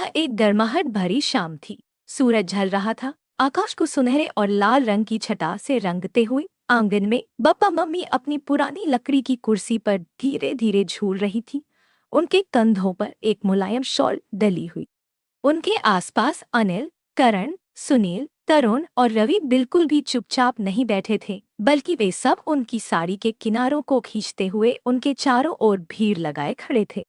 यह एक गर्माहट भरी शाम थी। सूरज ढल रहा था। आकाश को सुनहरे और लाल रंग की छटा से रंगते हुए आंगन में पापा मम्मी अपनी पुरानी लकड़ी की कुर्सी पर धीरे धीरे झूल रही थी। उनके कंधों पर एक मुलायम शॉल डली हुई। उनके आसपास अनिल, करण, सुनील, तरुण और रवि बिल्कुल भी चुपचाप नहीं बैठे थे, बल्कि वे सब उनकी साड़ी के किनारों को खींचते हुए उनके चारों ओर भीड़ लगाए खड़े थे।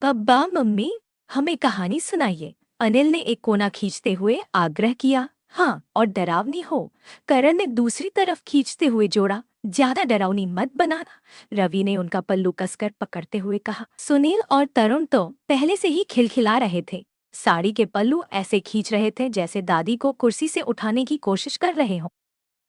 पापा मम्मी, हमें कहानी सुनाइए, अनिल ने एक कोना खींचते हुए आग्रह किया। हाँ, और डरावनी हो, करण ने दूसरी तरफ खींचते हुए जोड़ा। ज्यादा डरावनी मत बनाना, रवि ने उनका पल्लू कसकर पकड़ते हुए कहा। सुनील और तरुण तो पहले से ही खिलखिला रहे थे। साड़ी के पल्लू ऐसे खींच रहे थे जैसे दादी को कुर्सी से उठाने की कोशिश कर रहे हों।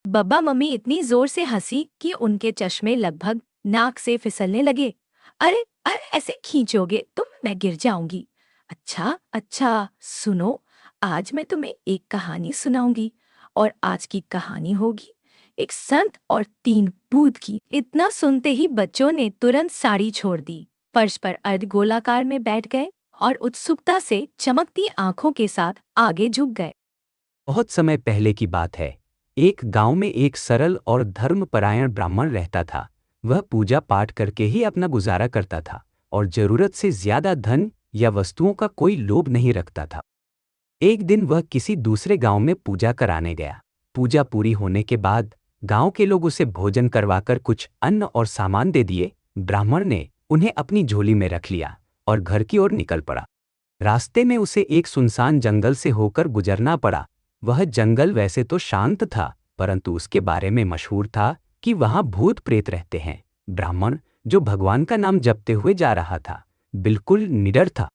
बब्बा मम्मी इतनी जोर से हंसी कि उनके चश्मे लगभग नाक से फिसलने लगे। अरे अरे, ऐसे खींचोगे तो मैं गिर जाऊंगी। अच्छा अच्छा, सुनो, आज मैं तुम्हें एक कहानी सुनाऊंगी, और आज की कहानी होगी एक संत और 3 भूत की। इतना सुनते ही बच्चों ने तुरंत साड़ी छोड़ दी, फर्श पर अर्ध गोलाकार में बैठ गए और उत्सुकता से चमकती आंखों के साथ आगे झुक गए। बहुत समय पहले की बात है। एक गांव में एक सरल और धर्मपरायण ब्राह्मण रहता था। वह पूजा पाठ करके ही अपना गुजारा करता था और जरूरत से ज्यादा धन या वस्तुओं का कोई लोभ नहीं रखता था। एक दिन वह किसी दूसरे गांव में पूजा कराने गया। पूजा पूरी होने के बाद गांव के लोग उसे भोजन करवाकर कुछ अन्न और सामान दे दिए। ब्राह्मण ने उन्हें अपनी झोली में रख लिया और घर की ओर निकल पड़ा। रास्ते में उसे एक सुनसान जंगल से होकर गुजरना पड़ा। वह जंगल वैसे तो शांत था, परंतु उसके बारे में मशहूर था कि वहां भूत प्रेत रहते हैं। ब्राह्मण, जो भगवान का नाम जपते हुए जा रहा था, बिल्कुल निडर था।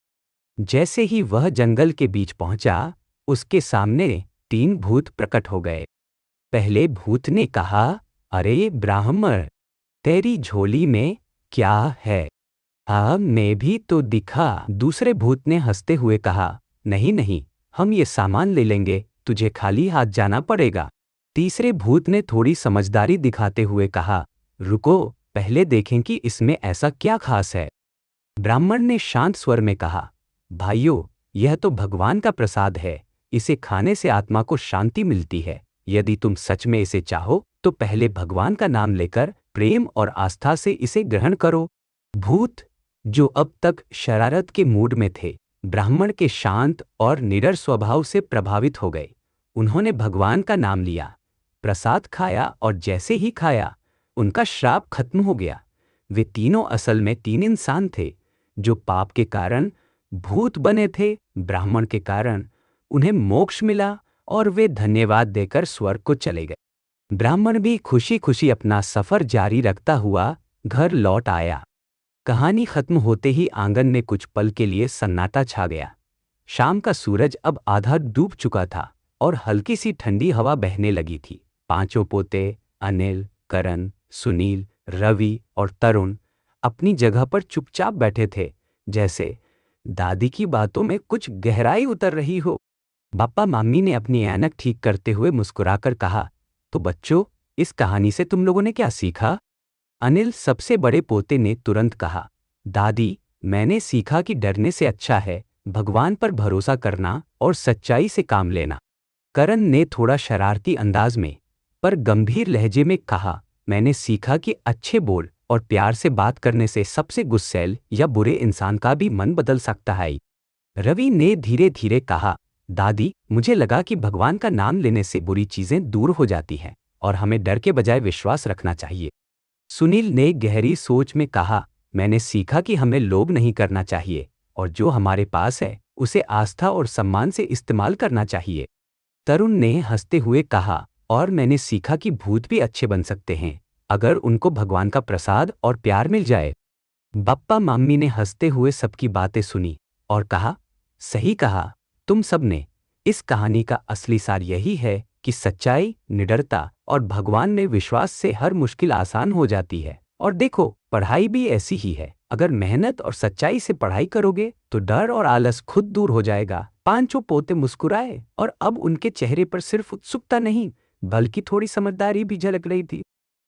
जैसे ही वह जंगल के बीच पहुंचा, उसके सामने 3 भूत प्रकट हो गए। पहले भूत ने कहा, अरे ब्राह्मण, तेरी झोली में क्या है? हाँ, मैं भी तो दिखा। दूसरे भूत ने हंसते हुए कहा, नहीं नहीं, हम ये सामान ले लेंगे, तुझे खाली हाथ जाना पड़ेगा। तीसरे भूत ने थोड़ी समझदारी दिखाते हुए कहा, रुको, पहले देखें कि इसमें ऐसा क्या खास है। ब्राह्मण ने शांत स्वर में कहा, भाइयों, यह तो भगवान का प्रसाद है। इसे खाने से आत्मा को शांति मिलती है। यदि तुम सच में इसे चाहो तो पहले भगवान का नाम लेकर प्रेम और आस्था से इसे ग्रहण करो। भूत, जो अब तक शरारत के मूड में थे, ब्राह्मण के शांत और निडर स्वभाव से प्रभावित हो गए। उन्होंने भगवान का नाम लिया, प्रसाद खाया और जैसे ही खाया, उनका श्राप खत्म हो गया। वे तीनों असल में 3 इंसान थे, जो पाप के कारण भूत बने थे। ब्राह्मण के कारण उन्हें मोक्ष मिला और वे धन्यवाद देकर स्वर्ग को चले गए। ब्राह्मण भी खुशी खुशी अपना सफर जारी रखता हुआ घर लौट आया। कहानी खत्म होते ही आंगन में कुछ पल के लिए सन्नाटा छा गया। शाम का सूरज अब आधा डूब चुका था और हल्की सी ठंडी हवा बहने लगी थी। पांचों पोते अनिल, करण, सुनील, रवि और तरुण अपनी जगह पर चुपचाप बैठे थे, जैसे दादी की बातों में कुछ गहराई उतर रही हो। पापा मामी ने अपनी ऐनक ठीक करते हुए मुस्कुराकर कहा, तो बच्चों, इस कहानी से तुम लोगों ने क्या सीखा? अनिल, सबसे बड़े पोते ने तुरंत कहा, दादी, मैंने सीखा कि डरने से अच्छा है भगवान पर भरोसा करना और सच्चाई से काम लेना। करण ने थोड़ा शरारती अंदाज में पर गंभीर लहजे में कहा, मैंने सीखा कि अच्छे बोल और प्यार से बात करने से सबसे गुस्सैल या बुरे इंसान का भी मन बदल सकता है। रवि ने धीरे धीरे कहा, दादी, मुझे लगा कि भगवान का नाम लेने से बुरी चीजें दूर हो जाती हैं और हमें डर के बजाय विश्वास रखना चाहिए। सुनील ने गहरी सोच में कहा, मैंने सीखा कि हमें लोभ नहीं करना चाहिए और जो हमारे पास है उसे आस्था और सम्मान से इस्तेमाल करना चाहिए। तरुण ने हंसते हुए कहा, और मैंने सीखा कि भूत भी अच्छे बन सकते हैं अगर उनको भगवान का प्रसाद और प्यार मिल जाए। बप्पा मम्मी ने हंसते हुए सबकी बातें सुनी और कहा, सही कहा तुम सब ने। इस कहानी का असली सार यही है कि सच्चाई, निडरता और भगवान में विश्वास से हर मुश्किल आसान हो जाती है। और देखो, पढ़ाई भी ऐसी ही है। अगर मेहनत और सच्चाई से पढ़ाई करोगे तो डर और आलस खुद दूर हो जाएगा। पांचों पोते मुस्कुराए और अब उनके चेहरे पर सिर्फ उत्सुकता नहीं, बल्कि थोड़ी समझदारी भी झलक रही थी।